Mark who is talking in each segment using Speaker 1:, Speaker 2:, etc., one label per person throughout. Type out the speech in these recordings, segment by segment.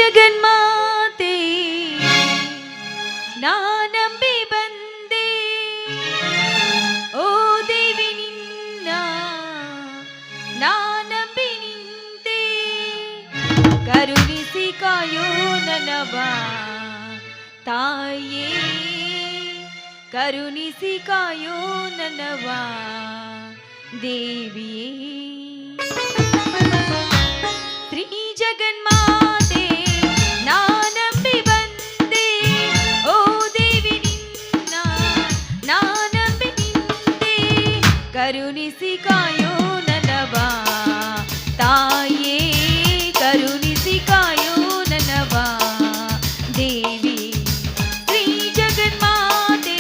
Speaker 1: ಜಗನ್ಮಾತೆ ನಾನಂಬಿ ಬಂದೆ ಓ ದೇವಿ ನಿನ್ನ ನಾನಂಬಿ ನಿಂತೆ ಕರುಣಿಸಿ ಕಾಯೋ ನನವ ತಾಯೇ ಕರುಣಿಸಿ ಕಾಯೋ ನನವ ದೇವಿಯೇ ಶ್ರೀ ಜಗನ್ಮಾತೆ ನಾನಂಬಿ ಬಂದೆ ಓ ದೇವಿ ನಿನ್ನ ನಾನಂಬಿ ನಿಂತೆ ಕರುಣಿಸಿ ಕಾಯೋ ನನವ ತಾಯೇ ಕರುಣಿಸಿ ಕಾಯೋ ನನವ ದೇವಿ ಶ್ರೀ ಜಗನ್ಮಾತೆ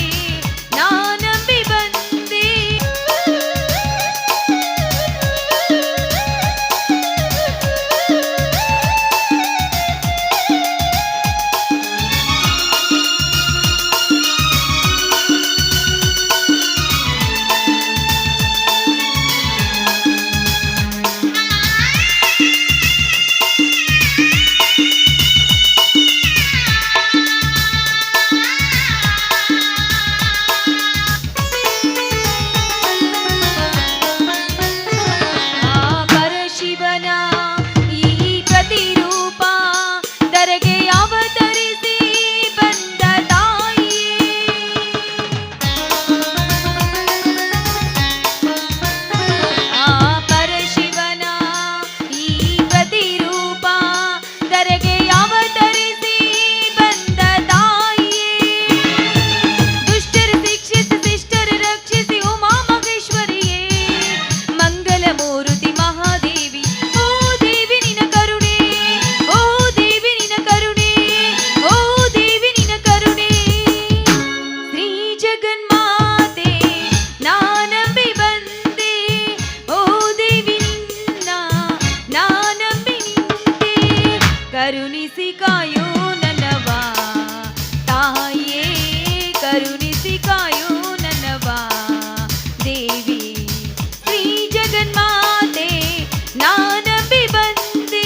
Speaker 1: ನಾನಂಬಿ ಬಂದೆ ಕರುಣಿಸಿ ಕಾಯೋ ನನವ ತಾಯೇ ಕರುಣಿಸಿ ಕಾಯೋ ನನವ ದೇವಿ ಶ್ರೀ ಜಗನ್ಮಾತೆ ನಾನಂಬಿ ಬಂದೆ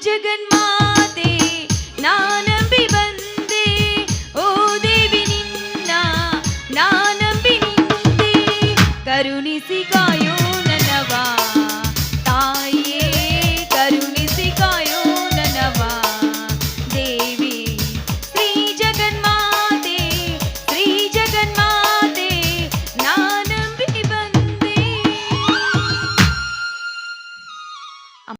Speaker 1: ಜಗನ್ಮಾತೆ ನಾನಂಬಿ ಬಂದೆ ಓ ದೇವಿ ನಿನ್ನ ನಾನಂಬಿ ನಿಂತೆ ಕರುಣಿಸಿ ಕಾಯೋ